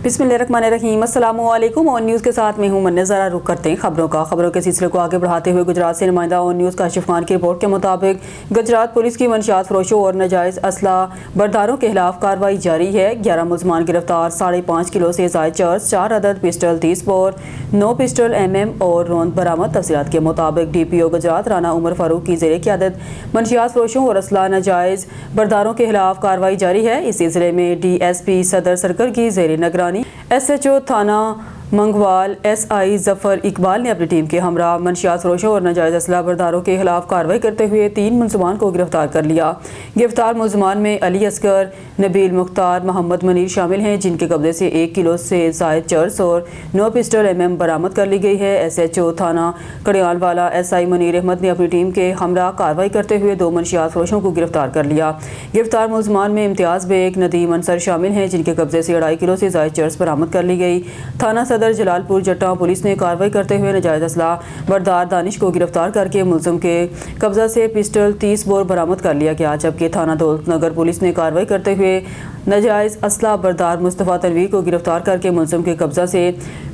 बिस्मिल्लाहिर्रहमानिर्रहीम। अस्सलामु अलैकुम। ऑन न्यूज़ के साथ मैं हूं मन्ने। ज़रा रुख करते हैं खबरों के सिलसिले को आगे बढ़ाते हुए गुजरात से नुमाइंदा ऑन न्यूज़ काशिफ खान की रिपोर्ट के मुताबिक गुजरात पुलिस की मंशियात फरोशों और नाजायज़ असला बरदारों के खिलाफ कार्रवाई जारी है। 11 मुलजमान गिरफ्तार, 5.5 किलो से ज़ायद चर्स, 4 अदद पिस्टल, 30 बोर, 9 पिस्टल MM और रौंद बरामद। तफसीलात के मुताबिक DPO गुजरात राना उमर फारूक की ज़ेर क़यादत मंशियात फरोशों और असला नाजायज़ बरदारों के खिलाफ कार्रवाई जारी है। इस सिलसिले में DSP सदर सर्कल की ज़ेर निगरानी SHO थाना मंगवाल SI जफर इकबाल ने अपनी टीम के हमरा मंशियात फरोशों और नाजायज़ असला बरदारों के खिलाफ कार्रवाई करते हुए 3 मुलजमान को गिरफ्तार कर लिया। गिरफ्तार मुलजमान में अली असगर, नबील मुख्तार, मोहम्मद मनीर शामिल हैं, जिनके कब्जे से 1 किलो से ज़ायद चर्स और 9 पिस्टल MM बरामद कर ली गई है। SHO थाना कड़ियाल वाला SI मुनीर अहमद ने अपनी टीम के हमरा कार्रवाई करते हुए 2 मंशियात फरोशों को गिरफ्तार कर लिया। गिरफ्तार मुलजमान में इम्तियाज़ बेग, नदीम अंसर शामिल हैं, जिनके कब्जे से 2.5 किलो से ज़ायद चर्स बरामद कर ली गई। थाना सदर जलालपुर जट्टा पुलिस ने कार्रवाई करते हुए नाजायज़ असला बरदार दानिश को गिरफ्तार करके मुलजिम के कब्जा से पिस्टल 30 बोर बरामद कर लिया गया, जबकि थाना दौलतनगर पुलिस ने कार्रवाई करते हुए नाजायज़ असला बरदार मुस्तफ़ा तनवीर को गिरफ्तार करके मुलजिम के कब्जा से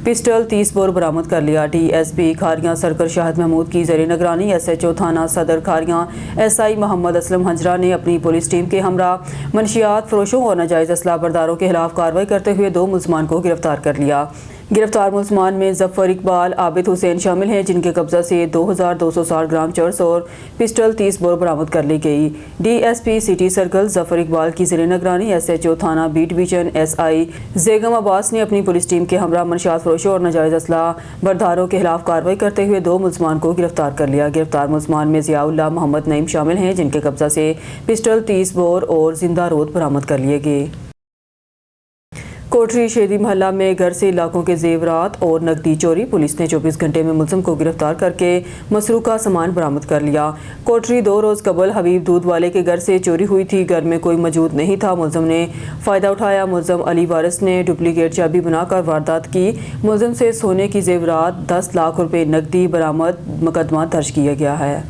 पिस्टल 30 बोर बरामद कर लिया। DSP खारियां सर्कल शाहिद महमूद की ज़ेर निगरानी SHO थाना सदर खारियां SI मोहम्मद असलम हंजरा ने अपनी पुलिस टीम के हमरा मंशियात फरोशों और नाजायज़ असला बरदारों के खिलाफ कार्रवाई करते हुए 2 मुलजमान को गिरफ्तार कर लिया। गिरफ्तार मुलजमान में जफर इकबाल, आबिद हुसैन शामिल हैं, जिनके कब्जा से 2260 ग्राम चर्स और पिस्टल 30 बोर बरामद कर ली गई। DSP city circle Zafar Iqbal की ज़ेर निगरानी SHO थाना बी डिवीजन SI ज़ेगम अब्बास ने अपनी पुलिस टीम के हमरा मंशियात फरोशों और नाजायज़ असला बरदारों के खिलाफ कार्रवाई करते हुए 2 मुलजमान को गिरफ्तार कर लिया। गिरफ्तार मुलजमान में ज़ियाउल्लाह मोहम्मद नईम शामिल हैं, जिनके कब्जा से पिस्टल 30 बोर और जिंदा रोद बरामद कर लिए गए। कोटरी शेदी महल्ला में घर से लाखों के जेवरात और नकदी चोरी, पुलिस ने 24 घंटे में मुलजिम को गिरफ्तार करके मसरूका सामान बरामद कर लिया। कोटरी 2 रोज़ कबल हबीब दूध वाले के घर से चोरी हुई थी। घर में कोई मौजूद नहीं था। मुलजिम ने फ़ायदा उठाया। मुलजिम अली वारिस ने डुप्लीकेट चाबी बनाकर वारदात की। मुलजिम से सोने की जेवरात, 10 लाख रुपए नकदी बरामद। मुकदमा दर्ज किया गया है।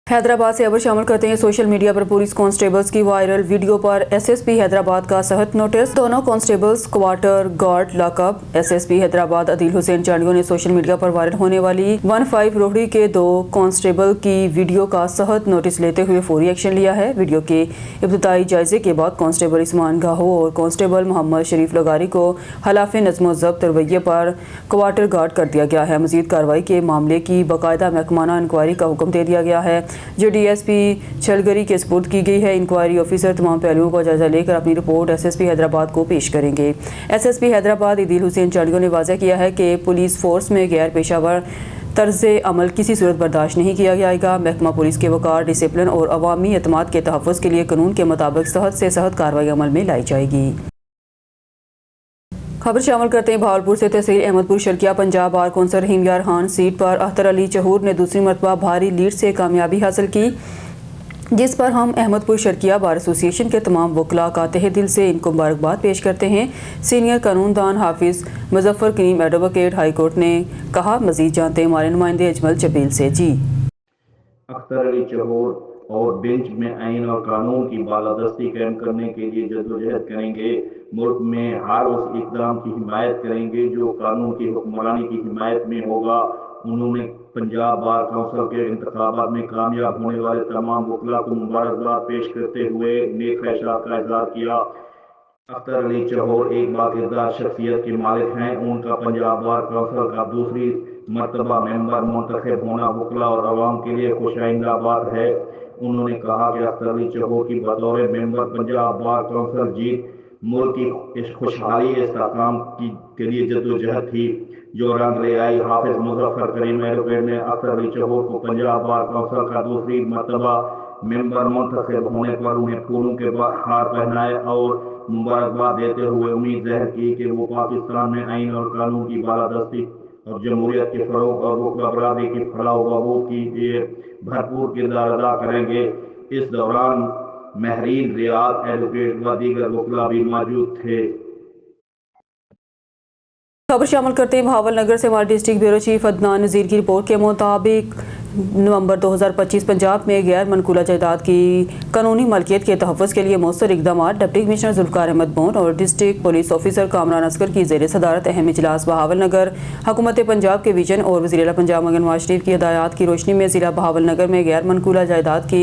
हैदराबाद से खबर शामिल करते हैं। सोशल मीडिया पर पुलिस कांस्टेबल्स की वायरल वीडियो पर SSP हैदराबाद का सख्त नोटिस। दोनों constables quarter guard lockup. SSP Hyderabad Adeel Hussain Chandio ने सोशल मीडिया पर वायरल होने वाली 15 रोहड़ी के 2 कांस्टेबल की वीडियो का सख्त नोटिस लेते हुए फौरी एक्शन लिया है। वीडियो के इब्तिदाई जायजे के बाद कांस्टेबल इस्मान गाहो और कांस्टेबल मोहम्मद शरीफ लगारी को खिलाफ नज़्म ज़ब्त रवैये पर क्वार्टर गार्ड कर दिया गया है। मज़ीद कार्रवाई के मामले की बाकायदा महकमाना इंक्वायरी का हुक्म दे दिया गया है, जो DSP छलगरी के सपुर्द की गई है। इंक्वायरी ऑफिसर तमाम पहलुओं का जायजा लेकर अपनी रिपोर्ट SSP हैदराबाद को पेश करेंगे। SSP हैदराबाद अदील हुसैन चांडियों ने वाज़ह किया है कि पुलिस फोर्स में गैर पेशावर तर्ज़े अमल किसी सूरत बर्दाश्त नहीं किया जाएगा। महकमा पुलिस के वक़ार, डिसिप्लिन और अवामी एतमाद के तहफ़्फ़ुज़ के लिए कानून के मुताबिक सख्त से सख्त कार्रवाई अमल में लाई जाएगी। खबर शामिल करते हैं भावलपुर से। तहसील अहमदपुर शर्किया पंजाब बार कौंसल रहीम यार खान सीट पर अख्तर अली चहूर ने दूसरी मरतबा भारी लीड से कामयाबी हासिल की, जिस पर हम अहमदपुर शर्किया बार एसोसिएशन के तमाम वकला का तहे दिल से इनको मुबारकबाद पेश करते हैं। सीनियर कानूनदान हाफिज मुजफ्फर करीम एडवोकेट हाई कोर्ट ने कहा। मजीद जानते हैं हमारे नुमाइंदे अजमल जबील से। जी, अख्तर अली चहूर और बेंच में आइन और कानून की बालादस्ती कायम करने के लिए जद्दोजहद करेंगे। मुल्क में हर उस इकदाम की हिमायत करेंगे जो कानून की हुक्मरानी की हिमायत में होगा। उन्होंने पंजाब बार काउंसिल के इंतखाबात में कामयाब होने वाले तमाम वकला को मुबारकबाद पेश करते हुए नेक ख्वाहिशात का इज़हार किया। अख्तर अली चहूर एक बाकिरदार शख्सियत के मालिक हैं। उनका पंजाब बार काउंसिल का दूसरी मरतबा मेंबर मुंतखब होना वकला और अवाम के लिए खुशाइंदा बात है। उन्होंने कहा कि अख्तर अली चहूर की बतौर मेंबर पंजाब बार काउंसिल जीत मुल्क की खुशहाली इस्तेकाम के लिए जद्दोजहद थी, जो रंग ले आई। हाफिज मुजफ्फर करीम एडवोकेट ने अख्तर अली चहूर को पंजाब बार काउंसिल का दूसरी मरतबा मेंबर मुंतखब होने पर उन्हें फूलों के हार पहनाए और मुबारकबाद देते हुए उम्मीद जाहिर की कि वो पाकिस्तान में आइन और कानून की बालादस्ती और जमहूरियत के फरोग और वकला बरादरी की फलाह व बहबूद के लिए भरपूर किरदार अदा करेंगे। इस दौरान महरीन रियाद एडवोकेट व दीगर वकला भी मौजूद थे। खबर शामिल करते हैं भावल नगर से। हमारे डिस्ट्रिक्ट ब्यूरो चीफ अदनान नज़ीर की रिपोर्ट के मुताबिक नवंबर 2025 पंजाब में गैर मनकूला जायदाद की कानूनी मलकियत के तहफ़्फ़ुज़ के लिए मौसर इकदाम। डिप्टी कमिश्नर ज़ुल्फ़िकार अहमद बोन और district police officer Kamran Asghar की ज़ेर सदारत अहम इजलास बहावलनगर। हुकूमत पंजाब के विजन और वज़ीर आला पंजाब मगन नवाज शरीफ की हिदायत की रोशनी में ज़िला बहावलनगर में गैर मनकूला जायदाद की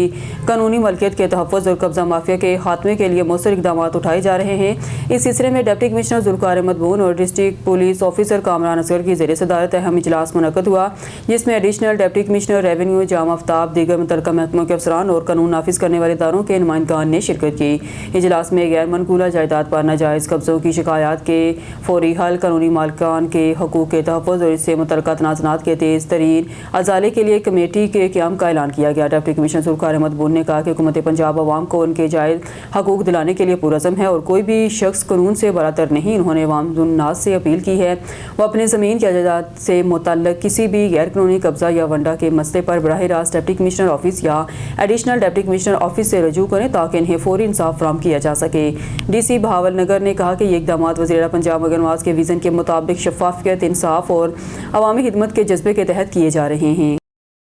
कानूनी मलकियत के तहफ़्फ़ुज़ और कब्ज़ा माफिया के खात्मे के लिए मौसर इकदाम उठाए जा रहे हैं। इस सिलसिले में डिप्टी कमिश्नर ज़ुल्फ़िकार अहमद बोन और district police officer Kamran Asghar की ज़ेर सदारत अहम इजलास मुनक़्क़द हुआ, जिसमें additional deputy commissioner revenue Jam Aftab, दीगर मुतल्लिक़ा महकमों के अफसरान और कानून नाफिज करने वाले इदारों के नुमाइंदगान ने शिरकत की। इजलास में गैर मनकूला जायदाद पर नाजायज़ कब्ज़ों की शिकायत के फौरी हल, कानूनी मालिकान के हकूक़ के तहफ़्फ़ुज़ और इससे मुतल्लिक़ा तनाज़ात के तेज़ तरीन अज़ाले के लिए कमेटी के क़याम का ऐलान किया गया। डिप्टी कमिश्नर ज़ुल्फ़िकार अहमद बोन ने कहा कि हुकूमत पंजाब अवाम को उनके जायज़ हकूक़ दिलाने के लिए पुरज़म है और कोई भी शख्स कानून से बरातर नहीं। उन्होंने अवाम-उन-नास से अपील की है वो अपने ज़मीन की जायदाद से मुतल्लिक़ किसी भी गैर कानूनी कब्ज़ा या वंडा के मसले पर बराह रास्त डिप्टी कमिश्नर ऑफिस या एडिशनल डिप्टी कमिश्नर ऑफिस से रजू करें ताकि इन्हें फौरी इंसाफ फराहम किया जा सके। डीसी बहावलनगर ने कहा कि ये इक़दाम वज़ीर आला पंजाब मगन नवाज के विज़न के मुताबिक शफ़ाफ़ियत, इंसाफ और अवामी खिदमत के जज्बे के तहत किए जा रहे हैं।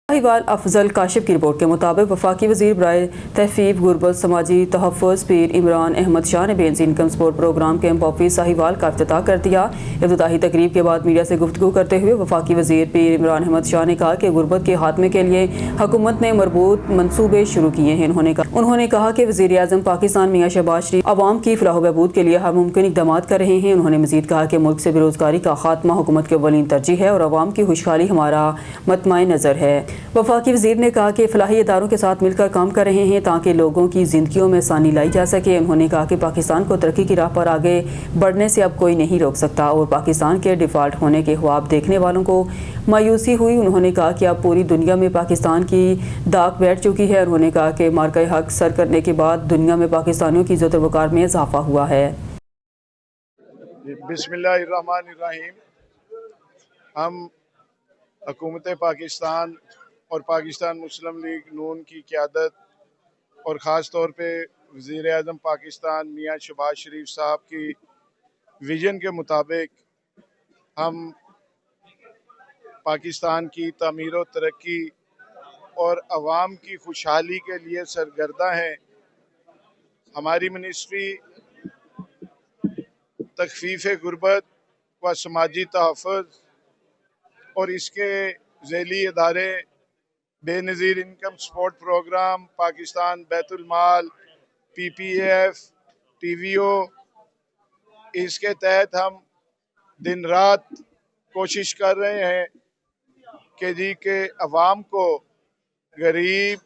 साहिवाल अफजल काशिफ की रिपोर्ट के मुताबिक वफाकी वज़ीर बराए तहफ़ीफ़ गुरबत समाजी तहफ़्फ़ुज़ पीर इमरान अहमद शाह ने Benazir income support programme camp office Sahiwal का इफ्तिताह कर दिया। इफ्तिताही तकरीब के बाद मीडिया से गुफ्तगू करते हुए वफाकी वज़ीर पीर इमरान अहमद शाह ने कहा कि गुरबत के खात्मे के लिए हुकूमत ने मरबूत मनसूबे शुरू किए हैं। उन्होंने कहा कि वज़ीर आज़म पाकिस्तान मियां शहबाज शरीफ अवाम की फलाह बहबूद के लिए हर मुमकिन इक़दाम कर रहे हैं। उन्होंने मज़ीद कहा कि मुल्क से बेरोज़गारी का खात्मा हुकूमत की अव्वलीन तरजीह है और अवाम की खुशहाली हमारा मतमाए नज़र है। वफाकी वज़ीर ने कहा कि फलाही इदारों के साथ मिलकर काम कर रहे हैं ताकि लोगों की ज़िंदगियों में आसानी लाई जा सके। उन्होंने कहा कि पाकिस्तान को तरक्की की राह पर आगे बढ़ने से अब कोई नहीं रोक सकता और पाकिस्तान के डिफ़ॉल्ट होने के ख्वाब देखने वालों को मायूसी हुई। उन्होंने कहा कि अब पूरी दुनिया में पाकिस्तान की दाग बैठ चुकी है। उन्होंने कहा कि मार्का हक सर करने के बाद दुनिया में पाकिस्तानियों की इज़्ज़त व वक़ार में इजाफा हुआ है। बिस्मिल्लाहिर्रहमानिर्रहीम। हम हुकूमत पाकिस्तान और पाकिस्तान मुस्लिम लीग नून की क़यादत और ख़ास तौर पे वज़ीर आज़म पाकिस्तान मियां शहबाज शरीफ साहब की विज़न के मुताबिक हम पाकिस्तान की तामीर व तरक्की और अवाम की खुशहाली के लिए सरगर्दा हैं। हमारी मिनिस्ट्री तख़फ़ीफ़ गुरबत व समाजी तहफ़्फ़ुज़ और इसके ज़ैली इदारे Benazir income support programme, Pakistan Baitul Maal, PPAF, TVO, इसके तहत हम दिन रात कोशिश कर रहे हैं कि जी के अवाम को, गरीब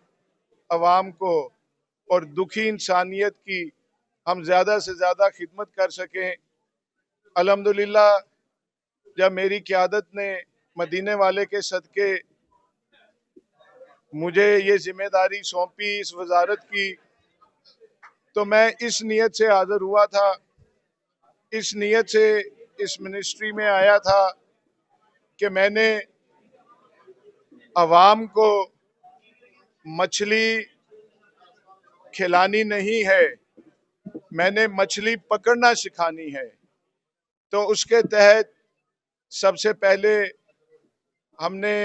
अवाम को और दुखी इंसानियत की हम ज़्यादा से ज़्यादा खिदमत कर सकें। अल्हम्दुलिल्लाह जब मेरी क़यादत ने मदीने वाले के सदक़े मुझे ये जिम्मेदारी सौंपी इस वजारत की, तो मैं इस नीयत से हाज़िर हुआ था, इस नीयत से इस मिनिस्ट्री में आया था कि मैंने अवाम को मछली खिलानी नहीं है, मैंने मछली पकड़ना सिखानी है। तो उसके तहत सबसे पहले हमने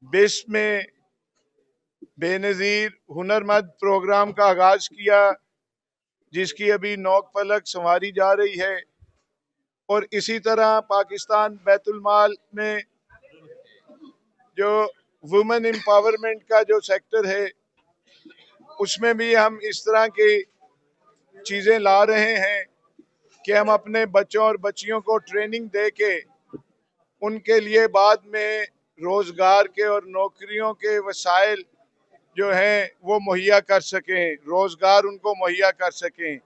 बेस में बेनज़ीर हुनरमंद प्रोग्राम का आगाज़ किया, जिसकी अभी नौक फलक संवारी जा रही है। और इसी तरह पाकिस्तान बैतुल माल में जो वुमेन एम्पावरमेंट का जो सेक्टर है, उसमें भी हम इस तरह की चीज़ें ला रहे हैं कि हम अपने बच्चों और बच्चियों को ट्रेनिंग दे के उनके लिए बाद में रोज़गार के और नौकरियों के वसाइल जो हैं वो मुहैया कर सकें, रोज़गार उनको मुहैया कर सकें,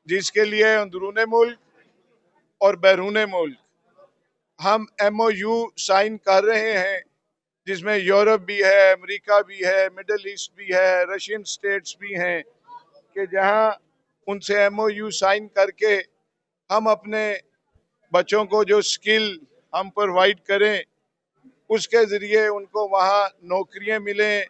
जिसके लिए अंदरूने मुल्क और बैरूने मुल्क हम MOU साइन कर रहे हैं, जिसमें यूरोप भी है, अमेरिका भी है, मिडल ईस्ट भी है, रशियन स्टेट्स भी हैं, कि जहां उनसे MOU साइन करके हम अपने बच्चों को जो स्किल हम प्रोवाइड करें, उसके ज़रिए उनको वहाँ नौकरियां मिलें,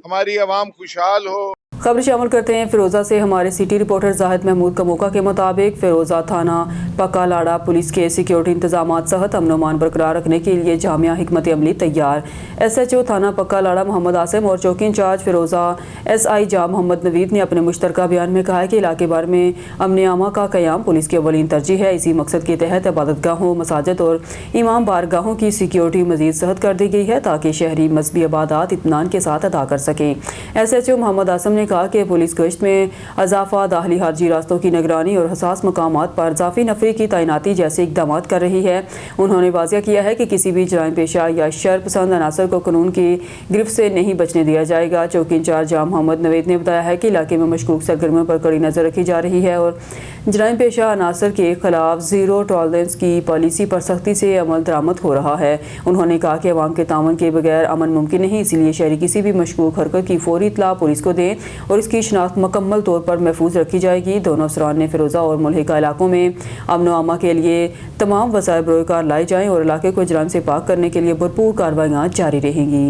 हमारी आवाम खुशहाल हो। खबर शामिल करते हैं फिरोजा से। हमारे सिटी रिपोर्टर जाहिद महमूद का मौका के मुताबिक फिरोजा थाना पक्का लाड़ा पुलिस के सिक्योरिटी इंतजाम सहित अमन अमान बरकरार रखने के लिए जामिया हिकमत अमली तैयार। SHO थाना पक्का लाड़ा मोहम्मद आसिम और चौकी इंचार्ज फिरोजा SI जा मोहम्मद नवीद ने अपने मुश्तरका बयान में कहा है कि इलाके भर में अमन आमा का क़याम पुलिस की अवलीन तरजीह है। इसी मकसद के तहत इबादतगाहों, मसाजिद और इमाम बारगाहों की सिक्योरिटी मजीद सख्त कर दी गई है ताकि शहरी मजहबी इबादत इत्मीनान के साथ अदा कर सकें। SHO मोहम्मद आसिम ने कहा कि पुलिस गश्त में अजाफा, दाखिली खारजी रास्तों की निगरानी और हसास मकामात पर इजाफी नफरी की तैनाती जैसे इकदाम कर रही है। उन्होंने वाज़ेह किया है कि किसी भी जराइम पेशा या शर पसंद अनासर को कानून की गिरफ्त से नहीं बचने दिया जाएगा। चौकी इंचार्ज जाम मोहम्मद नवीद ने बताया है कि इलाके में मशकूक सरगर्मियों पर कड़ी नज़र रखी जा रही है और जराइम पेशा अनासर के खिलाफ ज़ीरो टॉलरेंस की पॉलिसी पर सख्ती से अमल दरामद हो रहा है। उन्होंने कहा कि अवाम के तावन के बगैर अमन मुमकिन नहीं, इसीलिए शहरी किसी भी मशकूक हरकत की फौरी इत्तला पुलिस को दें और इसकी शनाख्त मुकम्मल तौर पर महफूज रखी जाएगी। दोनों अफसरान ने फिरोजा और मुल्हिका इलाकों में अमन आमा के लिए तमाम वसाइल बरोकार लाए जाएँ और इलाके को जराइम से पाक करने के लिए भरपूर कार्रवाइयाँ जारी रहेंगी।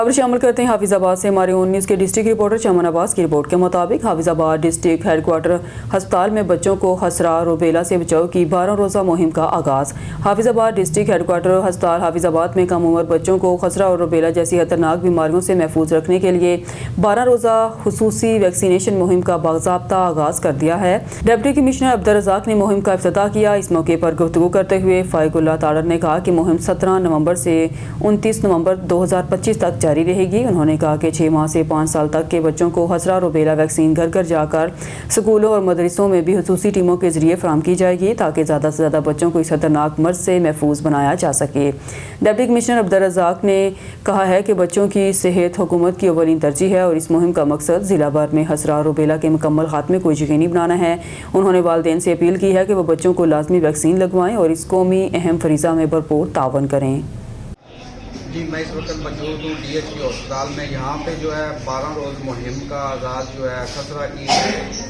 खबर शामिल करते हैं हाफिजाबाद से। हमारे ON न्यूज़ के डिस्ट्रिक्ट रिपोर्टर चमन अब्बास की रिपोर्ट के मुताबिक हाफिजाबाद डिस्ट्रिक्ट हेडक्वार्टर अस्पताल में बच्चों को खसरा रूबेला से बचाव की 12 रोज़ा मुहिम का आगाज़। हाफिजाबाद डिस्ट्रिक्ट हेडक्वार्टर अस्पताल हाफिजाबाद में कम उम्र बच्चों को खसरा और रूबेला जैसी खतरनाक बीमारियों से महफूज रखने के लिए 12 रोज़ा खुसूसी वैक्सीनेशन मुहिम का बाज़ाब्ता आगाज़ कर दिया है। डिप्टी कमिश्नर अब्दुल रज़ाक ने मुहिम का इफ्तिताह किया। इस मौके पर गुफ्तगू करते हुए फाइकुल्लाह ताड़र ने कहा कि मुहिम 17 नवंबर से 29 नवंबर 2025 तक जारी रहेगी। उन्होंने कहा कि 6 माह से 5 साल तक के बच्चों को खसरा रूबेला वैक्सीन घर घर जाकर स्कूलों और मदरसों में भी खुसूसी टीमों के जरिए फराहम की जाएगी ताकि ज़्यादा से ज़्यादा बच्चों को इस खतरनाक मर्ज से महफूज बनाया जा सके। डिप्टी कमिश्नर अब्दुल रज़ाक ने कहा है कि बच्चों की सेहत हुकूमत की अवलीन तरजीह है और इस मुहिम का मकसद ज़िला भर में खसरा रूबेला के मुकम्मल खात्मे को यकीनी बनाना है। उन्होंने वालिदैन से अपील की है कि वो बच्चों को लाजमी वैक्सीन लगवाएं और इस कौमी अहम फरीज़ा में भरपूर तावन करें। जी, मैं इस वक्त मौजूद हूँ DHP अस्पताल में। यहाँ पे जो है 12 रोज़ मुहिम का आगाज़ जो है खसरा की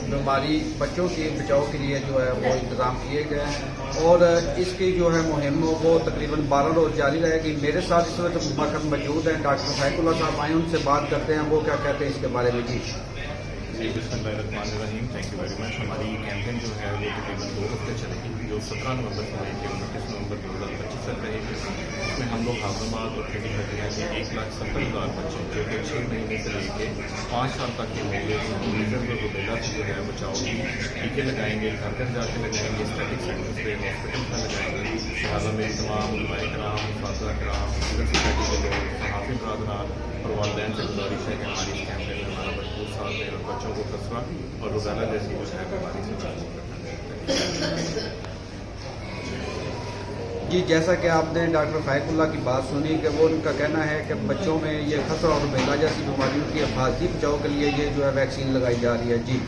बीमारी बच्चों के बचाव के लिए जो है वो इंतज़ाम किए गए हैं और इसकी जो है मुहिम वो तकरीबन 12 रोज़ जारी रहेगी। मेरे साथ इस वक्त मौजूद हैं डॉक्टर फाइकुल्लाह साहब, आए उनसे बात करते हैं वो क्या कहते हैं इसके बारे में। जी बिस्मिल्लाहिर्रहमानिर्रहीम, थैंक यू वेरी मच। हमारी कैंपेन जो है वो तकरीबन 2 हफ्ते चलेगी, जो 17 नवंबर से लेकर 29 नवंबर 2025 तक रहेगी। इसमें हम लोग हाफिजाबाद और खेती हटिया के 1,70,000 बच्चे जो कि 6 महीने से लेकर 5 साल तक के होंगे मीजल और रूबेला से जो है बचाव की टीके लगाएंगे, घर घर जाके लगाएंगे, स्टैटिक सेंटर्स पे हॉस्पिटल में लगाएंगे। लिहाजा मेरी तमाम उलमाए कराम, फाज़िला कराम, सिविल सोसाइटी के लोग, सहाफ़ी बरादरान और वालिदैन से गुजारिश है कि हमारी इस कैंपेन में हमारा भरपूर साथ दें और बच्चों को खसरा और रूबेला जैसी जो है बीमारी से महफूज रखें। जी, जैसा कि आपने डॉक्टर फाइकुल्लाह की बात सुनी कि वो उनका कहना है कि बच्चों में ये खसरा और रूबेला जैसी बीमारियों की हिफाजती बचाव के लिए ये जो है वैक्सीन लगाई जा रही है। जी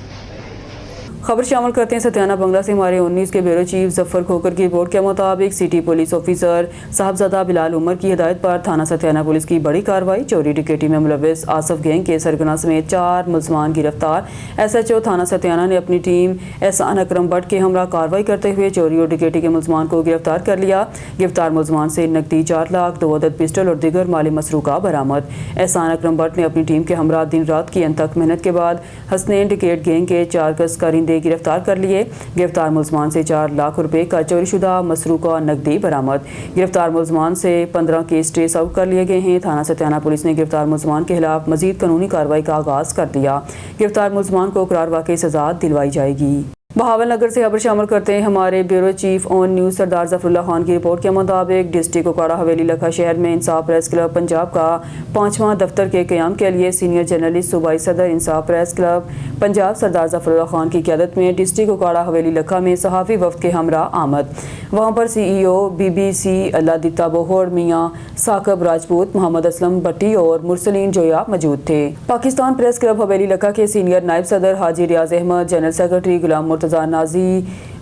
खबर शामिल करते हैं सत्याना बंगला से। हमारे ON न्यूज़ के ब्यूरो चीफ जफर खोकर की रिपोर्ट के मुताबिक city police officer Sahibzada Bilal Umar की हिदायत पर थाना सत्याना पुलिस की बड़ी कार्रवाई। चोरी डकैती में मुलविस आसफ गैंग के सरगना समेत 4 मुलजमान गिरफ्तार। SHO थाना सत्याना ने अपनी टीम एहसान अकरम भट्ट के हमरा कार्रवाई करते हुए चोरी और डकैती के मुलजमान को गिरफ्तार कर लिया। गिरफ्तार मुलजमान से नकदी 4 लाख, 2 अदद पिस्टल और दीगर माली मसरूका बरामद। एहसान अकरम भट्ट ने अपनी टीम के हमरा दिन रात की अनथक मेहनत के बाद हसनैन डकैत गैंग के 4 कस कारिंदे गिरफ्तार कर लिए। गिरफ्तार मुलजमान से 4 लाख रुपए का चोरीशुदा मसरूका नकदी बरामद। गिरफ्तार मुलजमान से 15 केस ट्रेस आउट कर लिए गए हैं। थाना सत्याना पुलिस ने गिरफ्तार मुलजमान के खिलाफ मजीद कानूनी कार्रवाई का आगाज कर दिया। गिरफ्तार मुलजमान को करार वाकई सजा दिलवाई जाएगी। बहावल नगर से खबर शामिल करते हैं हमारे ब्यूरो चीफ ऑन न्यूज़ सरदार ज़फरुल्लाह खान की रिपोर्ट के मुताबिक डिस्ट्रिक्ट कोकाड़ा हवेली लखा शहर में इंसाफ प्रेस क्लब पंजाब का 5वां दफ्तर के क़याम के लिए सीनियर जर्नलिस्ट सूबाई सदर इंसाफ प्रेस क्लब पंजाब सरदार ज़फरुल्लाह खान की क़यादत में डिस्ट्रिक्ट कोकाड़ा हवेली लखा में सहाफ़ी वफ़द के हमरा आमद। वहाँ पर CEO BBC अल्लादिता बोहर, मियाँ साकब राजपूत, मोहम्मद असलम भट्टी और मुरसलीन जोया मौजूद थे। पाकिस्तान प्रेस क्लब हवेली लखा के सीनियर नायब सदर हाजी रियाज अहमद, जनरल सेक्रेटरी गुलाम मुर्तज़ा नाजी,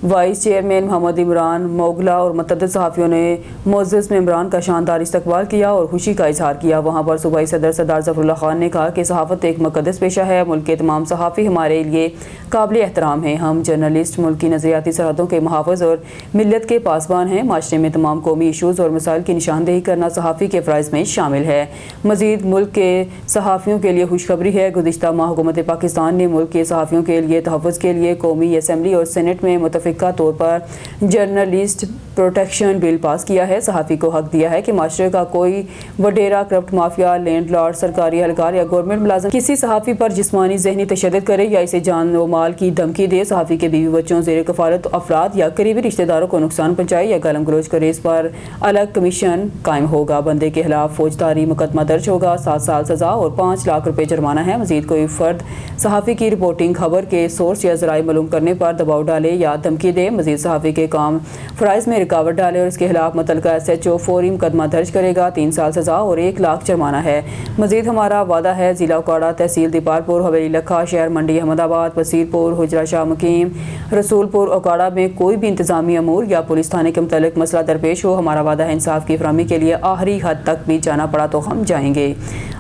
وائس چیئرمین محمد عمران موغلا اور متعدد صحافیوں نے معزز ممبران کا شاندار استقبال کیا اور خوشی کا اظہار کیا۔ وہاں پر صوبائی صدر سردار ظفر اللہ خان نے کہا کہ صحافت ایک مقدس پیشہ ہے۔ ملک کے تمام صحافی ہمارے لیے قابل احترام ہیں۔ ہم جرنلسٹ ملک کی نظریاتی سرحدوں کے محافظ اور ملت کے پاسبان ہیں۔ معاشرے میں تمام قومی ایشوز اور مسائل کی نشاندہی کرنا صحافی کے فرائض میں شامل ہے۔ مزید ملک کے صحافیوں کے لیے خوشخبری ہے۔ گزشتہ ماہ حکومت پاکستان نے ملک کے صحافیوں کے لیے تحفظ کے لیے قومی اسمبلی اور سینٹ میں متفقہ طور پر جرنلسٹ پروٹیکشن بل پاس کیا ہے۔ صحافی کو حق دیا ہے کہ معاشرے کا کوئی وڈیرا، کرپٹ مافیا، لینڈ لارڈ، سرکاری اہلکار یا گورنمنٹ ملازم کسی صحافی پر جسمانی ذہنی تشدد کرے یا اسے جان و مال کی دھمکی دے، صحافی کے بیوی بچوں، زیر کفالت افراد یا قریبی رشتہ داروں کو نقصان پہنچائے یا گالم گلوچ کرے، اس پر الگ کمیشن قائم ہوگا۔ بندے کے خلاف فوجداری مقدمہ درج ہوگا، 7 سال سزا اور 5 لاکھ روپے جرمانہ ہے۔ مزید کوئی فرد صحافی کی رپورٹنگ، خبر کے سورس یا ذرائع معلوم کرنے پر دباؤ ڈالے یا دھمکی دے، مزید صحافی کے کام فرائض میں رکاوٹ ڈالے اور اس کے خلاف متعلقہ SHO فوری مقدمہ درج کرے گا، 3 سال سزا اور 1 لاکھ جرمانہ ہے۔ مزید ہمارا وعدہ ہے ضلع اوکاڑہ، تحصیل دیپالپور، حویلی لکھا، شہر منڈی احمد آباد، وسیل پور، حجرہ شاہ مقیم، رسول پور، اوکاڑہ میں کوئی بھی انتظامی امور یا پولیس تھانے کے متعلق مسئلہ درپیش ہو، ہمارا وعدہ ہے انصاف کی فراہمی کے لیے آخری حد تک بھی جانا پڑا تو ہم جائیں گے،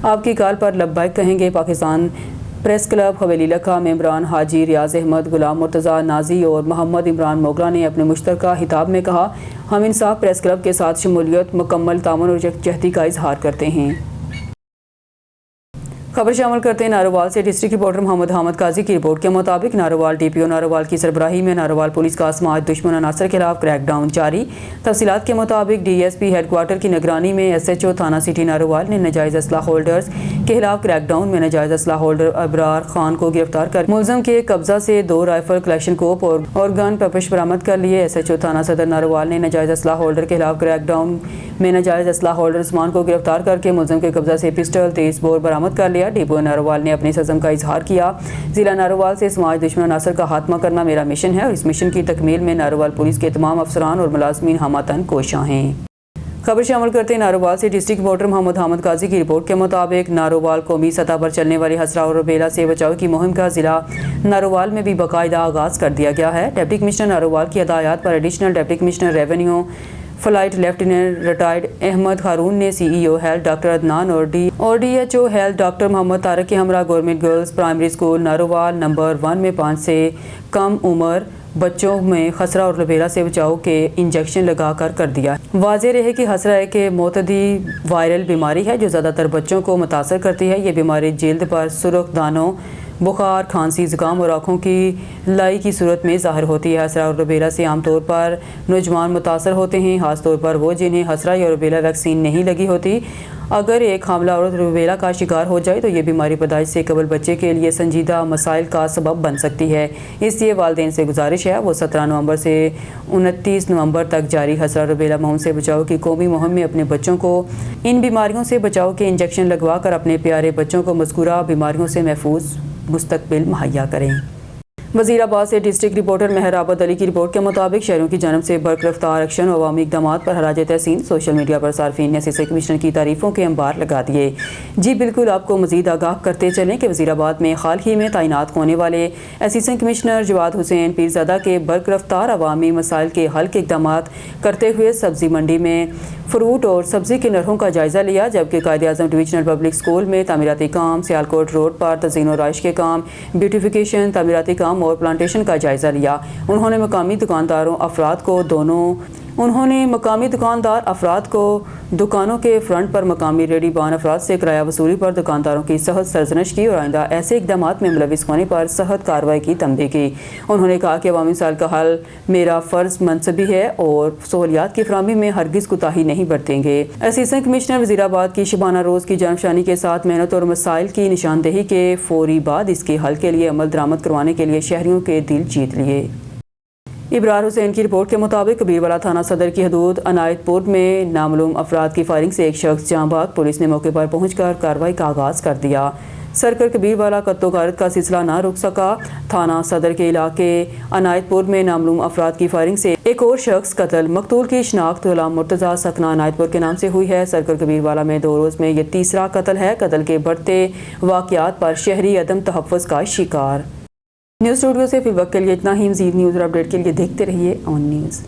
آپ کی کال پر لبیک کہیں گے۔ پاکستان پریس کلب حویلی لکھا ممبران حاجی ریاض احمد، غلام مرتضیٰ نازی اور محمد عمران موغلا نے اپنے مشترکہ خطاب میں کہا، ہم انصاف پریس کلب کے ساتھ شمولیت، مکمل تعاون اور یکجہتی کا اظہار کرتے ہیں۔ خبر شامل کرتے ہیں ناروال سے۔ ڈسٹرکٹ رپورٹر محمد حامد قاضی کی رپورٹ کے مطابق ناروال DPO ناروال کی سربراہی میں ناروال پولیس کا سماج دشمن عناصر کے خلاف کریک ڈاؤن جاری۔ تفصیلات کے مطابق DSP ہیڈ کوارٹر کی نگرانی میں SHO تھانہ سٹی ناروال نے ناجائز اسلحہ ہولڈرز کے خلاف کریک ڈاؤن میں ناجائز اسلحہ ہولڈر ابرار خان کو گرفتار کر ملزم کے قبضہ سے 2 رائفل، کلیکشن کوپ اور گن پیپش برآمد کر لیے۔ SHO تھانہ صدر ناروال نے ناجائز اسلحہ ہولڈر کے خلاف کریک ڈاؤن میں ناجائز اسلحہ ہولڈر عثمان کو گرفتار کر کے ملزم کے قبضہ سے پسٹل، 23 بور برآمد کر لیا۔ DPO ناروال نے اپنے عزم کا اظہار کیا، ضلع ناروال سے سماج دشمن عناصر کا خاتمہ کرنا میرا مشن ہے اور اس مشن کی تکمیل میں ناروال پولیس کے تمام افسران اور ملازمین ہمہ کوشاں ہیں۔ خبر شامل کرتے ہیں ناروال سے۔ ڈسٹرکٹ رپورٹر محمد حامد قاضی کی رپورٹ کے مطابق ناروال قومی سطح پر چلنے والی خسرہ اور روبیلا سے بچاؤ کی مہم کا ضلع ناروال میں بھی باقاعدہ آغاز کر دیا گیا ہے۔ ڈپٹی کمشنر ناروال کی ہدایات پر additional deputy commissioner revenue flight lieutenant retired Ahmed Haroon نے CEO ہیلتھ ڈاکٹر عدنان اور DHO health doctor Muhammad Tariq کے ہمراہ government girls primary school Narowal number 1 میں 5 سے کم عمر بچوں میں خسرہ اور روبیلا سے بچاؤ کے انجیکشن لگا کر دیا۔ واضح رہے کہ خسرہ ایک معتدی وائرل بیماری ہے جو زیادہ تر بچوں کو متاثر کرتی ہے۔ یہ بیماری جلد پر سرخ دانوں، بخار، کھانسی، زکام اور آنکھوں کی لائی کی صورت میں ظاہر ہوتی ہے۔ خسرہ اور روبیلا سے عام طور پر نوجوان متاثر ہوتے ہیں، خاص طور پر وہ جنہیں خسرہ یا روبیلا ویکسین نہیں لگی ہوتی۔ اگر ایک حاملہ عورت روبیلا کا شکار ہو جائے تو یہ بیماری پیدائش سے قبل بچے کے لیے سنجیدہ مسائل کا سبب بن سکتی ہے۔ اس لیے والدین سے گزارش ہے وہ 17 نومبر سے 29 نومبر تک جاری خسرہ روبیلا مہم سے بچاؤ کی قومی مہم میں اپنے بچوں کو ان بیماریوں سے بچاؤ کے انجیکشن لگوا کر اپنے پیارے بچوں کو مذکورہ بیماریوں سے محفوظ مستقبل مہیا کریں۔ وزیر آباد سے ڈسٹرکٹ رپورٹر مہر عابد علی کی رپورٹ کے مطابق شہریوں کی جانب سے برق رفتار ایکشن اور عوامی اقدامات پر خراج تحسین۔ سوشل میڈیا پر صارفین نے اسسٹنٹ کمشنر کی تعریفوں کے انبار لگا دیے۔ جی بالکل، آپ کو مزید آگاہ کرتے چلیں کہ وزیر آباد میں حال ہی میں تعینات ہونے والے اسسٹنٹ کمشنر جواد حسین پیرزادہ کے برق رفتار عوامی مسائل کے حل کے اقدامات کرتے ہوئے سبزی منڈی میں فروٹ اور سبزی کے نرخوں کا جائزہ لیا، جبکہ Quaid Azam divisional public school میں تعمیراتی کام، سیالکوٹ روڈ پر تزئین و رائش کے کام، بیوٹیفیکیشن، تعمیراتی کام اور پلانٹیشن کا جائزہ لیا۔ انہوں نے مقامی دکاندار افراد کو دکانوں کے فرنٹ پر مقامی ریڈی بان افراد سے کرایہ وصولی پر دکانداروں کی سخت سرزنش کی اور آئندہ ایسے اقدامات میں ملوث ہونے پر سخت کارروائی کی تنبیہ کی۔ انہوں نے کہا کہ عوامی مسائل کا حل میرا فرض منصبی ہے اور سہولیات کی فراہمی میں ہرگز کوتاہی نہیں برتیں گے۔ اسسٹنٹ کمشنر وزیر آباد کی شبانہ روز کی جانفشانی کے ساتھ محنت اور مسائل کی نشاندہی کے فوری بعد اس کے حل کے لیے عمل درآمد کروانے کے لیے شہریوں کے دل جیت لیے۔ ابرار حسین کی رپورٹ کے مطابق کبیروالا تھانہ صدر کی حدود عنایت پور میں نامعلوم افراد کی فائرنگ سے ایک شخص جاں بحق۔ پولیس نے موقع پر پہنچ کر کارروائی کا آغاز کر دیا۔ سرکل کبیروالا قتل و غارت کا سلسلہ نہ رک سکا۔ تھانہ صدر کے علاقے عنایت پور میں نامعلوم افراد کی فائرنگ سے ایک اور شخص قتل۔ مقتول کی شناخت غلام مرتضیٰ سکنہ عنایت پور کے نام سے ہوئی ہے۔ سرکل کبیروالا میں 2 روز میں یہ تیسرا قتل ہے۔ قتل کے بڑھتے واقعات پر شہری عدم تحفظ کا شکار۔ न्यूज़ स्टूडियो से फिल वक्त के लिए इतना ही। मज़ीद न्यूज़ और अपडेट के लिए देखते रहिए ऑन न्यूज़।